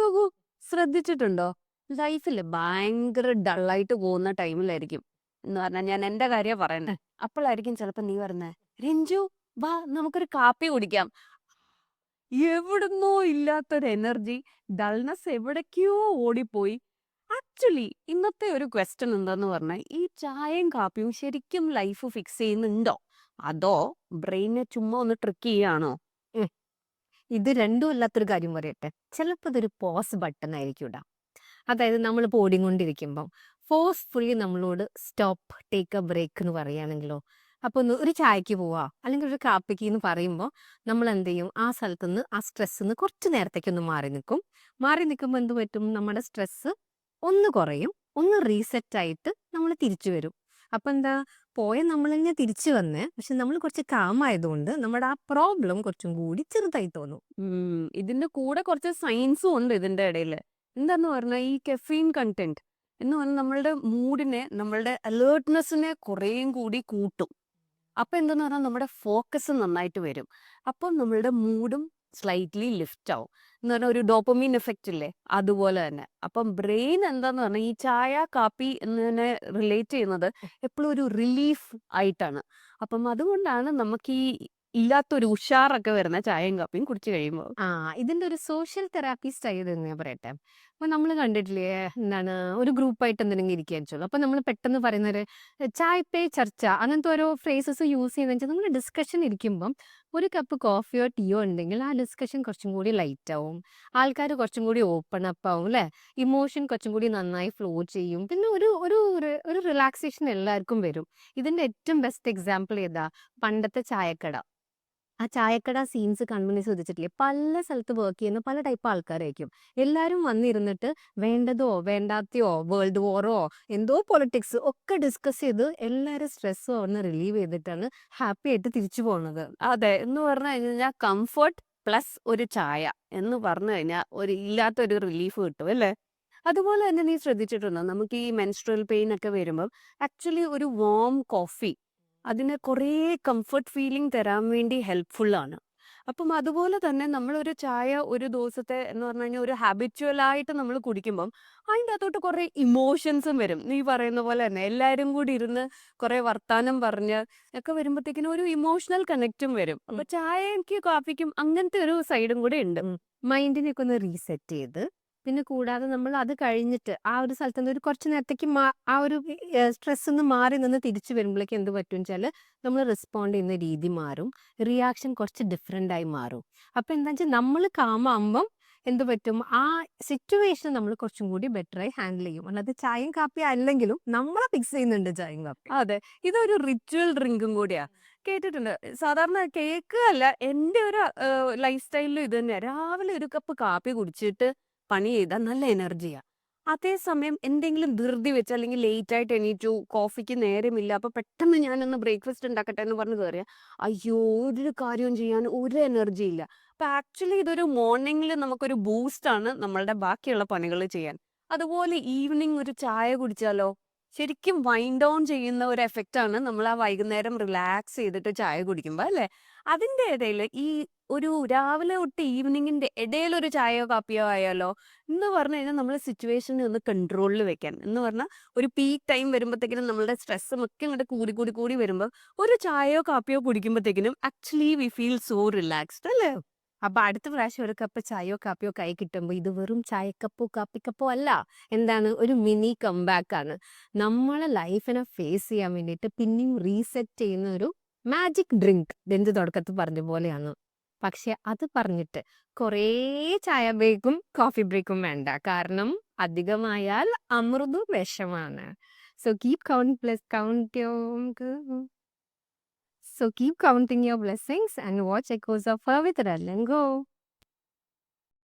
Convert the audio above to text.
നോക്കൂ, ശ്രദ്ധിച്ചിട്ടുണ്ടോ? ലൈഫില് ഭയങ്കര ഡള്ളായിട്ട് പോകുന്ന ടൈമിലായിരിക്കും. എന്ന് പറഞ്ഞാൽ ഞാൻ എന്റെ കാര്യാ പറയുന്നെ. അപ്പളായിരിക്കും ചിലപ്പോ നീ പറയുന്നേ, "രഞ്ജു വാ നമുക്കൊരു കാപ്പി കുടിക്കാം." എവിടുന്നോ ഇല്ലാത്തൊരു എനർജി, ഡൾനെസ് എവിടേക്കോ ഓടിപ്പോയി. ആക്ച്വലി ഇന്നത്തെ ഒരു ക്വസ്റ്റ്യൻ എന്താന്ന് പറഞ്ഞാൽ, ഈ ചായയും കാപ്പിയും ശരിക്കും ലൈഫ് ഫിക്സ് ചെയ്യുന്നുണ്ടോ? അതോ ബ്രെയിനെ ചുമ്മാ ഒന്ന് ട്രിക്ക് ചെയ്യാണോ? ഉം. ഇത് രണ്ടും അല്ലാത്തൊരു കാര്യം പറയട്ടെ. ചിലപ്പോ ഇതൊരു പോസ് ബട്ടൺ ആയിരിക്കൂടാ. അതായത് നമ്മളിപ്പോ ഓടിക്കൊണ്ടിരിക്കുമ്പം ഫോഴ്സ്ഫുള്ളി നമ്മളോട് സ്റ്റോപ്പ്, ടേക്ക് എ ബ്രേക്ക് എന്ന് പറയുകയാണെങ്കിലോ, അപ്പൊ ഒന്ന് ഒരു ചായക്ക് പോവാ അല്ലെങ്കിൽ ഒരു കാപ്പിക്ക് എന്ന് പറയുമ്പോൾ നമ്മൾ എന്ത് ചെയ്യും? ആ സ്ഥലത്തുനിന്ന് ആ സ്ട്രെസ്സിന്ന് കുറച്ച് നേരത്തേക്കൊന്ന് മാറി നിൽക്കും. മാറി നിൽക്കുമ്പോൾ എന്ത് പറ്റും? നമ്മുടെ സ്ട്രെസ്സ് ഒന്ന് കുറയും, ഒന്ന് റീസെറ്റ് ആയിട്ട് നമ്മൾ തിരിച്ചു വരും. അപ്പൊ എന്താ? പോയ നമ്മൾ തന്നെ തിരിച്ചു വന്നേ, പക്ഷെ നമ്മൾ കുറച്ച് കാം ആയതുകൊണ്ട് നമ്മുടെ ആ പ്രോബ്ലം കുറച്ചും കൂടി ചെറുതായി തോന്നും. ഇതിന്റെ കൂടെ കുറച്ച് സയൻസും ഉണ്ട് ഇതിന്റെ ഇടയില്. എന്താന്ന് പറഞ്ഞാൽ ഈ കെഫീൻ കണ്ടന്റ് എന്ന് പറഞ്ഞാൽ നമ്മളുടെ മൂഡിനെ, നമ്മളുടെ അലേർട്ട്നെസ്സിനെ കുറേയും കൂടി കൂട്ടും. അപ്പൊ എന്താന്ന് പറഞ്ഞാൽ നമ്മുടെ ഫോക്കസ് നന്നായിട്ട് വരും. അപ്പം നമ്മളുടെ മൂഡും സ്ലൈറ്റ്ലി ലിഫ്റ്റ് ആവും. എന്ന് പറഞ്ഞാൽ ഒരു ഡോപ്പമീൻ എഫക്റ്റ് ഇല്ലേ? അതുപോലെ തന്നെ. അപ്പം ബ്രെയിൻ എന്താന്ന് പറഞ്ഞാൽ ഈ ചായ, കാപ്പി എന്നതിനെ റിലേറ്റ് ചെയ്യുന്നത് എപ്പോഴും ഒരു റിലീഫ് ആയിട്ടാണ്. അപ്പം അതുകൊണ്ടാണ് നമുക്ക് ഈ ഇല്ലാത്തൊരു ഉഷാറൊക്കെ വരുന്ന ചായയും കാപ്പിയും കുടിച്ചു കഴിയുമ്പോൾ. ആ, ഇതിന്റെ ഒരു സോഷ്യൽ തെറാപ്പി സ്റ്റൈൽ എന്ന് ഞാൻ പറയട്ടെ. അപ്പൊ നമ്മൾ കണ്ടിട്ടില്ലേ, എന്താണ്, ഒരു ഗ്രൂപ്പായിട്ട് എന്തെങ്കിലും ഇരിക്കുകയെന്ന് വെച്ചോളൂ. അപ്പൊ നമ്മൾ പെട്ടെന്ന് പറയുന്നൊരു ചായ് പേ ചർച്ച അങ്ങനത്തെ ഓരോ ഫ്രേസസ് യൂസ് ചെയ്യുന്നത് വെച്ചാൽ നമ്മൾ ഡിസ്കഷൻ ഇരിക്കുമ്പം ഒരു കപ്പ് കോഫിയോ ടീയോ ഉണ്ടെങ്കിൽ ആ ഡിസ്കഷൻ കുറച്ചും കൂടി ലൈറ്റ് ആവും. ആൾക്കാർ കുറച്ചും കൂടി ഓപ്പൺ അപ്പ് ആവും അല്ലെ? ഇമോഷൻ കുറച്ചും കൂടി നന്നായി ഫ്ലോ ചെയ്യും. പിന്നെ ഒരു റിലാക്സേഷൻ എല്ലാവർക്കും വരും. ഇതിന്റെ ഏറ്റവും ബെസ്റ്റ് എക്സാമ്പിൾ ഏതാ? പണ്ടത്തെ ചായക്കട. ആ ചായക്കട സീൻസ് കണ്മുന്നിൽ ശ്രദ്ധിച്ചിട്ടില്ലേ? പല സ്ഥലത്ത് വർക്ക് ചെയ്യുന്ന പല ടൈപ്പ് ആൾക്കാരായിരിക്കും. എല്ലാരും വന്നിരുന്നിട്ട് വേണ്ടതോ വേണ്ടാത്തയോ വേൾഡ് വാറോ എന്തോ പൊളിറ്റിക്സ് ഒക്കെ ഡിസ്കസ് ചെയ്ത് എല്ലാരും സ്ട്രെസ്സോ ഒന്ന് റിലീവ് ചെയ്തിട്ടാണ് ഹാപ്പി ആയിട്ട് തിരിച്ചു പോകുന്നത്. അതെ. എന്ന് പറഞ്ഞു കഴിഞ്ഞാൽ കംഫർട്ട് പ്ലസ് ഒരു ചായ എന്ന് പറഞ്ഞു കഴിഞ്ഞാൽ ഒരു ഇല്ലാത്തൊരു റിലീഫ് കിട്ടും അല്ലേ? അതുപോലെ തന്നെ നീ ശ്രദ്ധിച്ചിട്ടുണ്ടോ? നമുക്ക് ഈ മെൻസ്ട്രുവൽ പെയിൻ ഒക്കെ വരുമ്പം ആക്ച്വലി ഒരു വാം കോഫി അതിന് കുറേ കംഫർട്ട് ഫീലിംഗ് തരാൻ വേണ്ടി ഹെൽപ്ഫുൾ ആണ്. അപ്പം അതുപോലെ തന്നെ നമ്മളൊരു ചായ ഒരു ദിവസത്തെ എന്ന് പറഞ്ഞു കഴിഞ്ഞാൽ ഒരു ഹാബിച്വൽ ആയിട്ട് നമ്മൾ കുടിക്കുമ്പം അതിൻ്റെ അകത്തോട്ട് കുറേ ഇമോഷൻസും വരും. നീ പറയുന്ന പോലെ തന്നെ എല്ലാവരും കൂടി ഇരുന്ന് കുറേ വർത്താനം പറഞ്ഞ് ഒക്കെ വരുമ്പോഴത്തേക്കിനും ഒരു ഇമോഷണൽ കണക്റ്റും വരും. അപ്പൊ ചായക്കും കാപ്പിക്കും അങ്ങനത്തെ ഒരു സൈഡും കൂടെ ഉണ്ട്. മൈൻഡിനെയൊക്കെ ഒന്ന് റീസെറ്റ് ചെയ്ത്, പിന്നെ കൂടാതെ നമ്മൾ അത് കഴിഞ്ഞിട്ട് ആ ഒരു സ്ഥലത്ത് നിന്ന് ഒരു കുറച്ച് നേരത്തേക്ക് ആ ഒരു സ്ട്രെസ് ഒന്ന് മാറി നിന്ന് തിരിച്ചു വരുമ്പോഴേക്കും എന്ത് പറ്റും വെച്ചാൽ നമ്മൾ റെസ്പോണ്ട് ചെയ്യുന്ന രീതി മാറും. റിയാക്ഷൻ കുറച്ച് ഡിഫറെൻ്റ് ആയി മാറും. അപ്പം എന്താ വെച്ചാൽ നമ്മൾ കാമാകുമ്പം എന്ത് പറ്റും? ആ സിറ്റുവേഷൻ നമ്മൾ കുറച്ചും കൂടി ബെറ്ററായി ഹാൻഡിൽ ചെയ്യും. അല്ലാതെ ചായയും കാപ്പിയും അല്ലെങ്കിലും നമ്മളെ ഫിക്സ് ചെയ്യുന്നുണ്ട് ചായയും കാപ്പിയും. അതെ. ഇതൊരു റിച്വൽ ഡ്രിങ്കും കൂടിയാ. കേട്ടിട്ടുണ്ട്. സാധാരണ കേക്ക് അല്ല, എന്റെ ഒരു ലൈഫ് സ്റ്റൈലിലും ഇത് തന്നെയാ. രാവിലെ ഒരു കപ്പ് കാപ്പി കുടിച്ചിട്ട് പണി ചെയ്താൽ നല്ല എനർജിയാ. അതേസമയം എന്തെങ്കിലും ധൃതി വെച്ച് അല്ലെങ്കിൽ ലേറ്റ് ആയിട്ട് എണീറ്റു, കോഫിക്ക് നേരമില്ല, അപ്പൊ പെട്ടെന്ന് ഞാനൊന്ന് ബ്രേക്ക്ഫാസ്റ്റ് ഉണ്ടാക്കട്ടെ എന്ന് പറഞ്ഞ് കയറിയാ, അയ്യോ ഒരു കാര്യവും ചെയ്യാൻ ഒരു എനർജി ഇല്ല. അപ്പൊ ആക്ച്വലി ഇതൊരു മോർണിംഗിൽ നമുക്കൊരു ബൂസ്റ്റാണ് നമ്മളുടെ ബാക്കിയുള്ള പണികൾ ചെയ്യാൻ. അതുപോലെ ഈവനിങ് ഒരു ചായ കുടിച്ചാലോ? ശരിക്കും വൈൻഡ് ഡൗൺ ചെയ്യുന്ന ഒരു എഫക്റ്റാണ് നമ്മൾ ആ വൈകുന്നേരം റിലാക്സ് ചെയ്തിട്ട് ചായ കുടിക്കുമ്പോൾ അല്ലേ? അതിന്റെ ഇടയിൽ ഈ ഒരു രാവിലെ തൊട്ട് ഈവനിങ്ങിന്റെ ഇടയിൽ ഒരു ചായയോ കാപ്പിയോ ആയാലോ എന്ന് പറഞ്ഞു കഴിഞ്ഞാൽ നമ്മൾ സിറ്റുവേഷനെ ഒന്ന് കൺട്രോളിൽ വെക്കാൻ എന്ന് പറഞ്ഞാൽ ഒരു പീക്ക് ടൈം വരുമ്പോഴത്തേക്കിനും നമ്മളുടെ സ്ട്രെസ്സും ഒക്കെ ഇങ്ങോട്ട് കൂടി കൂടി കൂടി വരുമ്പോൾ ഒരു ചായയോ കാപ്പിയോ കുടിക്കുമ്പോഴത്തേക്കിനും actually we feel so relaxed അല്ലേ? അപ്പൊ അടുത്ത പ്രാവശ്യം ഒരു കപ്പ് ചായയോ കാപ്പിയോ കൈ കിട്ടുമ്പോൾ ഇത് വെറും ചായക്കപ്പോ കാപ്പിക്കപ്പോ അല്ല. എന്താണ്? ഒരു മിനി കംബാക്ക് ആണ്. നമ്മളെ ലൈഫിനെ ഫേസ് ചെയ്യാൻ വേണ്ടിയിട്ട് പിന്നെയും റീസെറ്റ് ചെയ്യുന്ന ഒരു മാജിക് ഡ്രിങ്ക്. രഞ്ജു തുടക്കത്തിൽ പറഞ്ഞ പോലെയാണ്. പക്ഷെ അത് പറഞ്ഞിട്ട് കുറേ ചായ ബ്രേക്കും കോഫി ബ്രേക്കും വേണ്ട. കാരണം അധികമായാൽ അമൃതും വിഷമാണ്. So keep count plus count So keep counting your blessings and watch Echoes of Her with Run and Go.